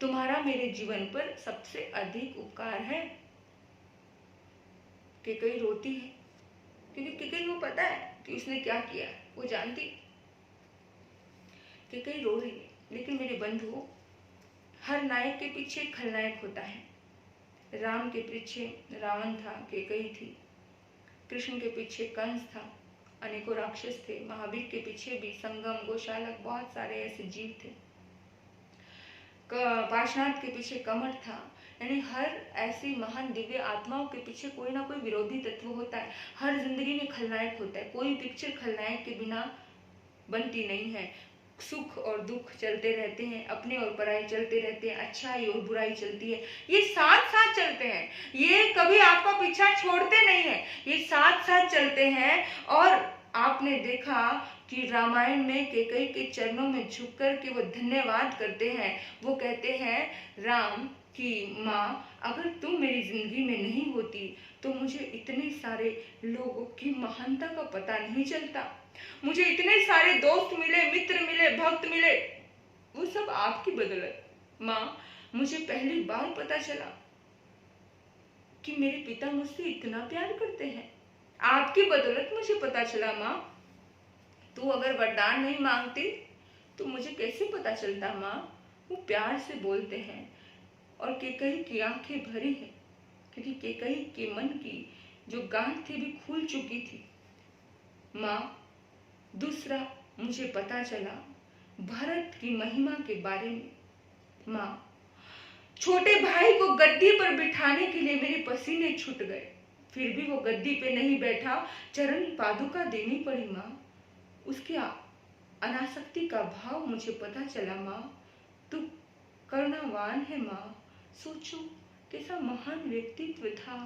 A: तुम्हारा मेरे जीवन पर सबसे अधिक उपकार है। कैकेयी रोती है, क्योंकि कैकेयी को पता है कि उसने क्या किया, वो जानती। कैकेयी रो रही है। लेकिन मेरे बंधुओं, हर नायक के पीछे खलनायक होता है। राम के पीछे रावण था, कैकेयी थी। कृष्ण के पीछे कंस था, अनेकों राक्षस थे। महावीर के पीछे भी संगम, गोशालक, बहुत सारे ऐसे जीव थे। पार्श्वनाथ के पीछे कमर था। यानी हर ऐसी महान दिव्य आत्माओं के पीछे कोई ना कोई विरोधी तत्व होता है। हर जिंदगी में खलनायक होता है। कोई पिक्चर खलनायक के बिना बनती नहीं है। सुख और दुख चलते रहते हैं, अपने और पराई चलते रहते हैं, अच्छाई और बुराई चलती है। ये साथ साथ चलते हैं, ये कभी आपका पीछा छोड़ते नहीं है, ये साथ साथ चलते हैं। और आपने देखा कि रामायण में कैकेयी के चरणों में झुक कर के वो धन्यवाद करते हैं। वो कहते हैं राम कि माँ, अगर तुम मेरी जिंदगी में नहीं होती तो मुझे इतने सारे लोगों की महानता का पता नहीं चलता। मुझे इतने सारे दोस्त मिले, मित्र मिले, भक्त मिले, वो सब आपकी बदौलत। माँ, मुझे पहली बार पता चला कि मेरे पिता मुझसे इतना प्यार करते हैं। आपकी बदौलत मुझे पता चला। माँ, तू अगर वरदान नहीं मांगती तो मुझे कैसे पता चलता? माँ, वो प्यार से बोलते हैं। और कैकेयी की आंखें भरी है, क्योंकि कैकेयी के मन की जो गांठ थी भी खुल चुकी थी। माँ, दूसरा मुझे पता चला भरत की महिमा के बारे में। माँ, छोटे भाई को गद्दी पर बिठाने के लिए मेरे पसीने छूट गए, फिर भी वो गद्दी पे नहीं बैठा, चरण पादुका देनी पड़ी। माँ, उसकी अनासक्ति का भाव मुझे पता चला। माँ, तू करुणावान है। माँ, सोचो कैसा महान व्यक्तित्व था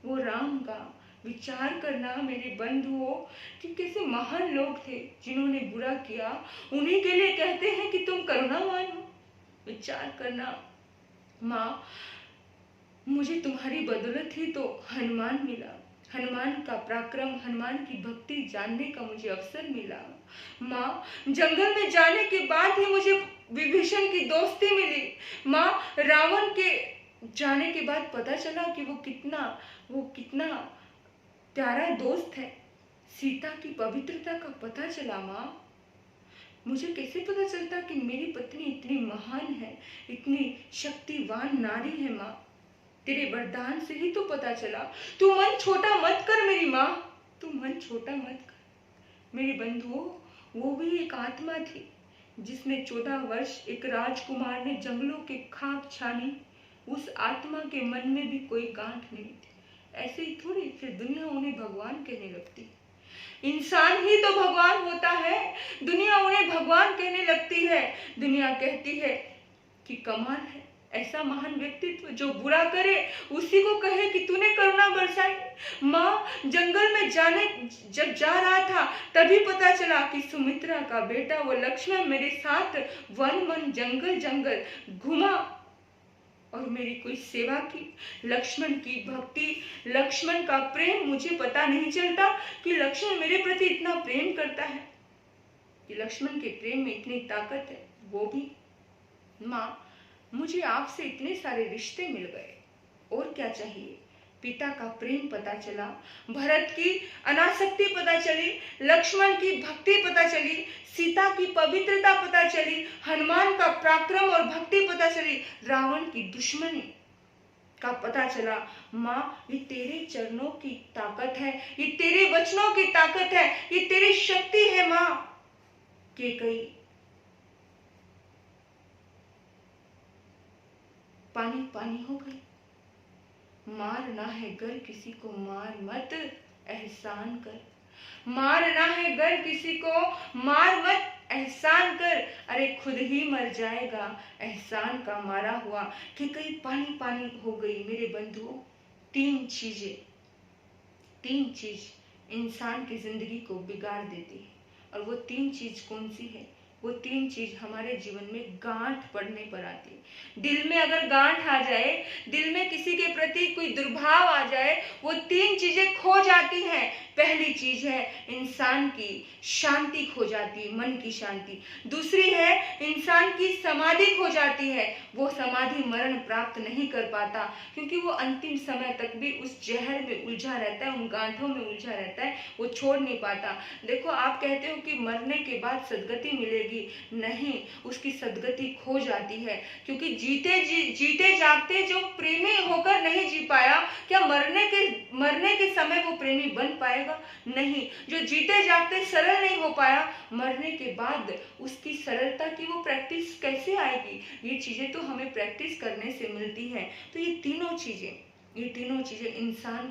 A: वो राम का। विचार करना मेरे बंधुओं कि कैसे महान लोग थे जिन्होंने बुरा किया, उन्हीं के लिए कहते हैं कि तुम करुणावान हो। विचार करना। माँ, मुझे तुम्हारी बदौलत ही तो हनुमान मिला, हनुमान का पराक्रम, हनुमान की भक्ति जानने का मुझे अवसर मिला। माँ, जंगल में जाने के बाद ही मुझे विभीषण की दोस्ती मिली। माँ, रावण के जाने के बाद पता चला कि वो कितना प्यारा दोस्त है। सीता की पवित्रता का पता चला। माँ, मुझे कैसे पता चलता कि मेरी पत्नी इतनी महान है, इतनी शक्तिवान नारी है। माँ, तेरे वरदान से ही तो पता चला। तू मन छोटा मत कर मेरी माँ, तू मन छोटा मत कर। मेरी बंधुओं, वो भी एक आत्मा थी जिसने 14 वर्ष एक राजकुमार ने जंगलों के खाक छानी। उस आत्मा के मन में भी कोई गांठ नहीं थी। ऐसे ही थोड़ी फिर दुनिया उन्हें भगवान कहने लगती। इंसान ही तो भगवान होता है, दुनिया उन्हें भगवान कहने लगती है। दुनिया कहती है कि कमाल है, ऐसा महान व्यक्तित्व जो बुरा करे उसी को कहे कि तूने करुणा बरसाई। माँ, जंगल में जाने जब जा रहा था तभी पता चला कि सुमित्रा का बेटा वो लक्ष्मण मेरे साथ वन वन जंगल जंगल घुमा और मेरी कोई सेवा की। लक्ष्मण की भक्ति, लक्ष्मण का प्रेम, मुझे पता नहीं चलता कि लक्ष्मण मेरे प्रति इतना प्रेम करता है, कि लक्ष्मण के प्रेम में इतनी ताकत है। वो भी माँ, मुझे आपसे इतने सारे रिश्ते मिल गए, और क्या चाहिए। पिता का प्रेम पता चला, भरत की अनासक्ति पता चली, लक्ष्मण की भक्ति पता चली, सीता की पवित्रता पता चली, हनुमान का पराक्रम और भक्ति पता चली, रावण की दुश्मनी का पता चला। माँ, ये तेरे चरणों की ताकत है, ये तेरे वचनों की ताकत है, ये तेरी शक्ति है माँ। कैकेयी पानी पानी हो गई। मारना है गर किसी को मार मत, एहसान कर। मारना है गर किसी को मार मत, एहसान कर। अरे खुद ही मर जाएगा एहसान का मारा हुआ। कि कहीं पानी पानी हो गई। मेरे बंधुओं, तीन चीज इंसान की जिंदगी को बिगाड़ देती है, और वो तीन चीज कौन सी है। वो तीन चीज हमारे जीवन में गांठ पड़ने पर आती है। दिल में अगर गांठ आ जाए, दिल में किसी के प्रति कोई दुर्भाव आ जाए, वो तीन चीजें खो जाती हैं। पहली चीज है इंसान की शांति खो जाती है, मन की शांति। दूसरी है इंसान की समाधि खो जाती है, वो समाधि मरण प्राप्त नहीं कर पाता, क्योंकि वो अंतिम समय तक भी उस जहर में उलझा रहता है, उन गांठों में उलझा रहता है, वो छोड़ नहीं पाता। देखो, आप कहते हो कि मरने के बाद सदगति मिलेगी, नहीं, उसकी सदगति खो जाती है, क्योंकि जीते जागते जो प्रेमी होकर नहीं जी पाया, क्या मरने के समय वो प्रेमी बन पाएगा? नहीं। जो जीते जागते सरल नहीं हो पाया, मरने के बाद उसकी सरलता की वो प्रैक्टिस कैसे आएगी? ये चीजें तो हमें प्रैक्टिस करने से मिलती है। तो ये तीनों चीजें इंसान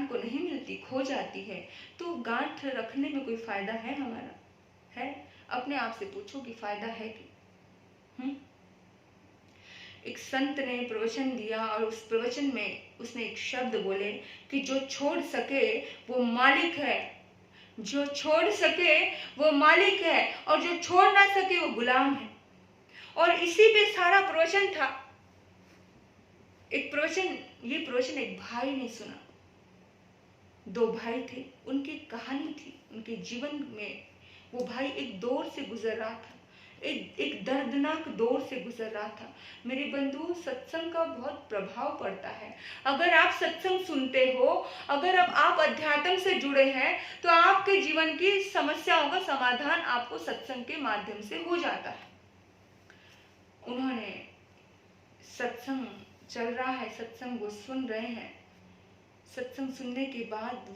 A: को नहीं मिलती, खो जाती है। तो गांठ रखने में कोई फायदा है हमारा? है? अपने आप से पूछो कि फायदा है कि? एक संत ने प्रवचन दिया, और उस प्रवचन में उसने एक शब्द बोले कि जो छोड़ सके वो मालिक है, जो छोड़ सके वो मालिक है, और जो छोड़ ना सके वो गुलाम है। और इसी पे सारा प्रवचन था। ये प्रवचन एक भाई ने सुना। दो भाई थे, उनकी कहानी थी, उनके जीवन में वो भाई एक दौर से गुजर रहा था, एक दर्दनाक दौर से गुजर रहा था। मेरे बंधुओं, सत्संग का बहुत प्रभाव पड़ता है। अगर आप सत्संग सुनते हो, अगर अब आप अध्यात्म से जुड़े हैं, तो आपके जीवन की समस्याओं का समाधान आपको सत्संग के माध्यम से हो जाता है। उन्होंने सत्संग चल रहा है, सत्संग वो सुन रहे हैं। सत्संग सुनने के बाद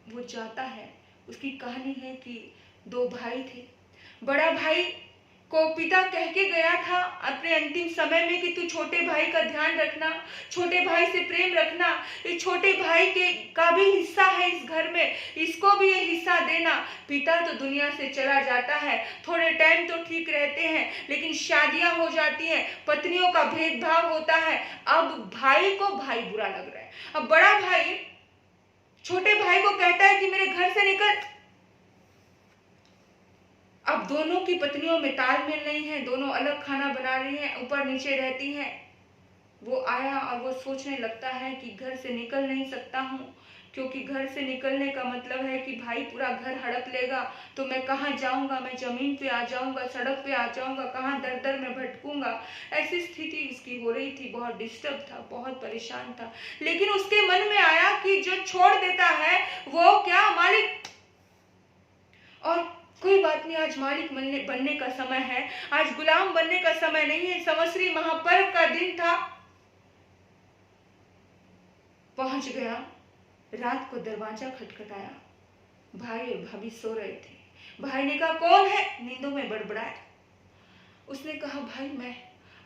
A: वो जाता है। उसकी कहानी है कि दो भाई थे। बड़ा भाई को पिता कह के गया था अपने अंतिम समय में कि तू छोटे भाई का ध्यान रखना, छोटे भाई से प्रेम रखना, ये छोटे भाई का भी हिस्सा है इस घर में, इसको भी ये हिस्सा देना। पिता तो दुनिया से चला जाता है, थोड़े टाइम तो ठीक रहते हैं, लेकिन शादियां हो जाती हैं, पत्नियों का भेदभाव होता है। अब भाई को भाई बुरा लग रहा है। अब बड़ा भाई छोटे भाई को कहता है कि मेरे घर से निकल। अब दोनों की पत्नियों में तालमेल नहीं है, दोनों अलग खाना बना रही हैं, ऊपर नीचे रहती हैं। वो आया और वो सोचने लगता है कि घर से निकल नहीं सकता हूँ, क्योंकि घर से निकलने का मतलब है कि भाई पूरा घर हड़प लेगा, तो मैं कहाँ जाऊंगा? मैं जमीन पे आ जाऊंगा, सड़क पे आ जाऊंगा, कहाँ दर दर में भटकूंगा। ऐसी स्थिति उसकी हो रही थी। बहुत डिस्टर्ब था, बहुत परेशान था। लेकिन उसके मन में आया कि जो छोड़ देता है वो क्या मालिक, और कोई बात नहीं, आज मालिक बनने का समय है, आज गुलाम बनने का समय नहीं है। संवत्सरी महापर्व का दिन था। पहुंच गया। रात को दरवाजा खटखटाया। भाई और भाभी सो रहे थे। भाई ने कहा, कौन है? नींदों में बड़बड़ाया। उसने कहा, भाई मैं।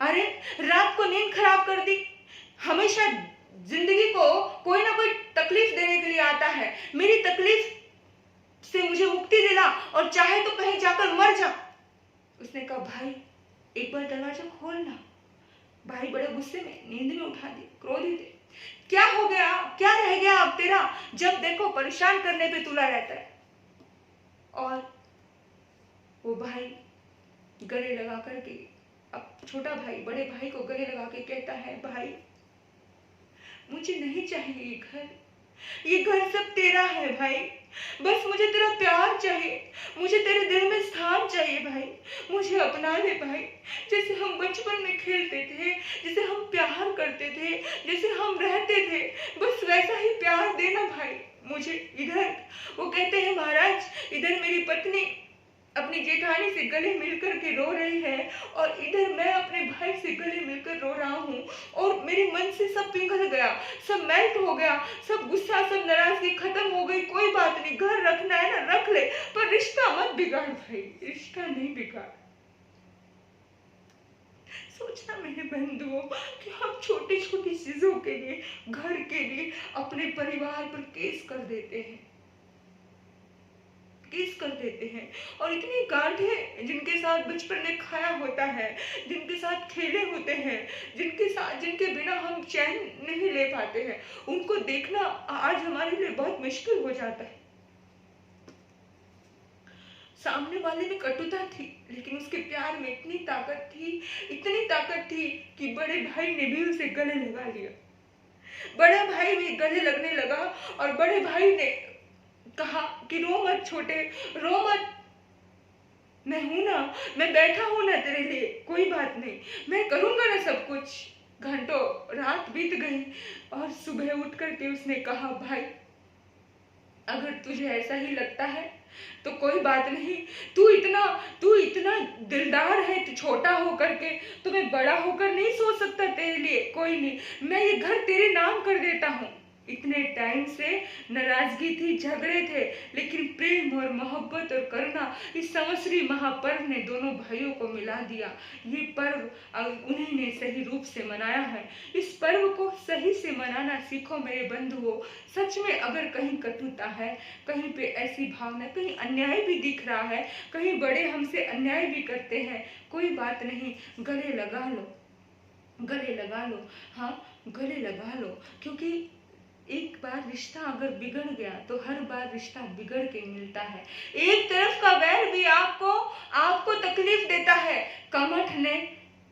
A: अरे, रात को नींद खराब कर दी। हमेशा जिंदगी को कोई ना कोई तकलीफ देने के लिए आता है। मेरी तकलीफ से मुझे मुक्ति दिला और चाहे तो कहीं जाकर मर जा। उसने कहा, भाई एक बार दरवाजा खोलना। भाई बड़े गुस्से में नींद में उठा दी, क्रोधित थे। क्या हो गया? क्या रह गया अब तेरा? जब देखो परेशान करने पे तुला रहता है। और वो भाई गले लगा करके, अब छोटा भाई बड़े भाई को गले लगा के कहता है, भाई मुझे नहीं चाहिए ये घर सब तेरा है भाई। बस मुझे तेरा प्यार चाहिए, मुझे तेरे दिल में स्थान चाहिए भाई। मुझे अपना ले भाई। जैसे हम बचपन में खेलते थे, जैसे हम प्यार करते थे, जैसे हम रहते थे, बस वैसा ही प्यार देना भाई मुझे इधर। वो कहते हैं, महाराज इधर मेरी पत्नी अपनी जेठानी से गले मिलकर के रो रही है और इधर मैं अपने भाई से गले मिलकर रो रहा हूँ और मेरे मन से सब पिघल गया, सब मेल्ट हो गया, सब गुस्सा, सब नाराजगी खत्म हो गई। कोई बात नहीं, घर रखना है ना रख ले, पर रिश्ता मत बिगाड़ भाई, रिश्ता नहीं बिगाड़। सोचना मेरे बंधुओं कि हम छोटी छोटी चीजों के लिए, घर के लिए अपने परिवार पर केस कर देते हैं, और इतनी गांठें जिनके साथ बचपन में खाया होता है, जिनके साथ खेले होते हैं, जिनके बिना हम चैन नहीं ले पाते हैं, उनको देखना आज हमारे लिए बहुत मुश्किल हो जाता है। सामने वाले में कटुता थी, लेकिन उसके प्यार में इतनी ताकत थी कि बड़े भाई ने भी उसे गले लगा लिया। बड़ा भाई भी गले लगने लगा और बड़े भाई ने कहा कि रो मत छोटे, रो मत, मैं हूं ना, मैं बैठा हूं ना तेरे लिए, कोई बात नहीं, मैं करूंगा ना सब कुछ। घंटों रात बीत गई और सुबह उठ करके उसने कहा, भाई अगर तुझे ऐसा ही लगता है तो कोई बात नहीं, तू इतना दिलदार है, तू छोटा होकर के, तो मैं बड़ा होकर नहीं सोच सकता तेरे लिए? कोई नहीं, मैं ये घर तेरे नाम कर देता हूँ। इतने टाइम से नाराजगी थी, झगड़े थे, लेकिन प्रेम और मोहब्बत और करुणा इस संवत्सरी महापर्व ने दोनों भाइयों को मिला दिया। ये पर्व उन्हीं ने सही रूप से मनाया है। इस पर्व को सही से मनाना सीखो मेरे बंधुओं। सच में अगर कहीं कटुता है, कहीं पे ऐसी भावना, कहीं अन्याय भी दिख रहा है, कहीं बड़े हमसे अन्याय भी करते हैं, कोई बात नहीं, गले लगा लो, गले लगा लो। हाँ, गले लगा लो, क्योंकि एक बार रिश्ता अगर बिगड़ गया तो हर बार रिश्ता बिगड़ के मिलता है। एक तरफ का वैर भी आपको तकलीफ देता है। कमठ ने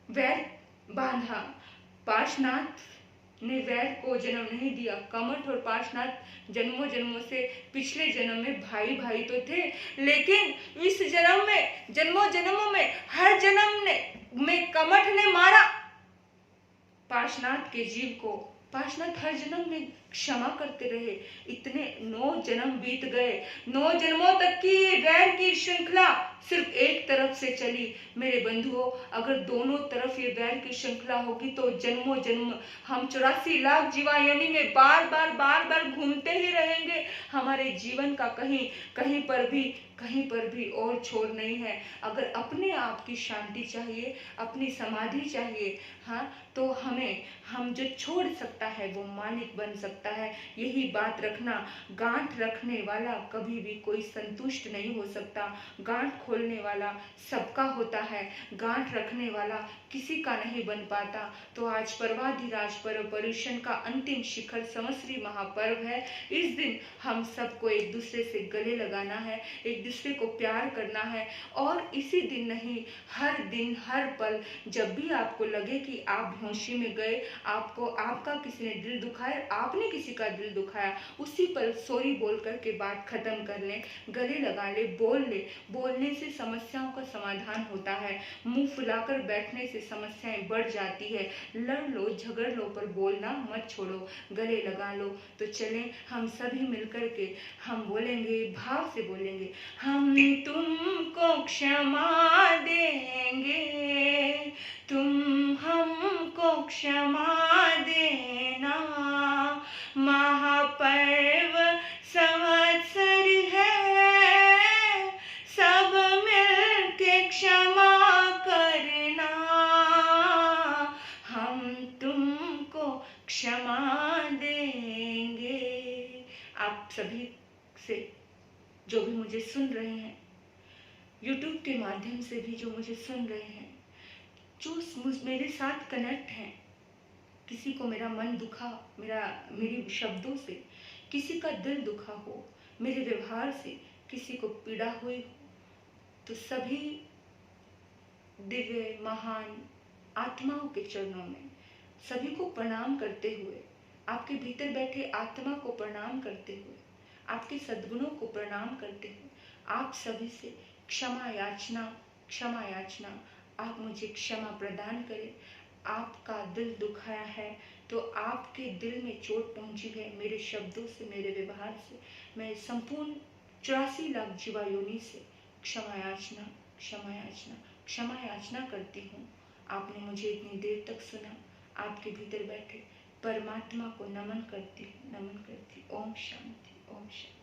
A: वैर बांधा, पार्श्वनाथ ने वैर को जन्म नहीं दिया। कमठ और पार्श्वनाथ जन्मों जन्मों से, पिछले जन्म में भाई भाई तो थे, लेकिन इस जन्म में, जन्मों जन्मों में, हर जन्म में कमठ ने मारा पार्श्वनाथ के जीव को। पार्श्वनाथ हर जन्म में क्षमा करते रहे। इतने 9 जन्म बीत गए, 9 जन्मों तक की ये वैर की श्रृंखला सिर्फ एक तरफ से चली। मेरे बंधुओं, अगर दोनों तरफ ये वैर की श्रृंखला होगी तो जन्मों जन्म हम 84 लाख जीवा योनि में बार बार घूमते ही रहेंगे। हमारे जीवन का कहीं पर भी और छोर नहीं है। अगर अपने आप की शांति चाहिए, अपनी समाधि चाहिए, हाँ, तो हम जो छोड़ सकता है वो मालिक बन सकता है। यही बात रखना। गांठ रखने वाला कभी भी कोई संतुष्ट नहीं हो सकता। गांठ खोलने वाला सबका होता है, गांठ रखने वाला किसी का नहीं बन पाता। तो आज पर्वाधिराज पर्व पर्युषण का अंतिम शिखर संवत्सरी महापर्व है। इस दिन हम सबको एक दूसरे से गले लगाना है, एक दूसरे को प्यार करना है। और इसी दिन नहीं, हर दिन हर पल, जब भी आपको लगे कि आप बेहोशी में गए, आपका किसी ने दिल दुखाया, आपने किसी का दिल दुखाया, उसी पल सॉरी बोल करके बात खत्म कर लें, गले लगा ले, बोल ले। बोलने से समस्याओं का समाधान होता है। मुंह फुलाकर बैठने से समस्याएं बढ़ जाती है। लड़ लो, झगड़ लो, पर बोलना मत छोड़ो, गले लगा लो। तो चलें हम सभी मिलकर के हम बोलेंगे, भाव से बोलेंगे, हम तुमको क्षमा देंगे, तुम हमको क्षमा देना। यूट्यूब के माध्यम से भी जो मुझे सुन रहे हैं, जो मेरे साथ कनेक्ट हैं, किसी को मेरा मन दुखा, मेरी शब्दों से किसी का दिल दुखा हो, मेरे व्यवहार से किसी को पीड़ा हुई हो, तो सभी दिव्य महान आत्माओं के चरणों में सभी को प्रणाम करते हुए, आपके भीतर बैठे आत्मा को प्रणाम करते हुए, आपके सद्गुणों को प्रणाम करते हुए, आप सभी से क्षमा याचना, क्षमा याचना, आप मुझे क्षमा प्रदान करें। आपका दिल दुखाया है तो आपके दिल में चोट पहुंची है मेरे शब्दों से, मेरे व्यवहार से, मैं संपूर्ण 84 लाख जीवा योनि से क्षमा याचना, क्षमा याचना, क्षमा याचना करती हूँ। आपने मुझे इतनी देर तक सुना, आपके भीतर बैठे परमात्मा को नमन करती हूँ, नमन करती। ओम शांति, ओम शांति।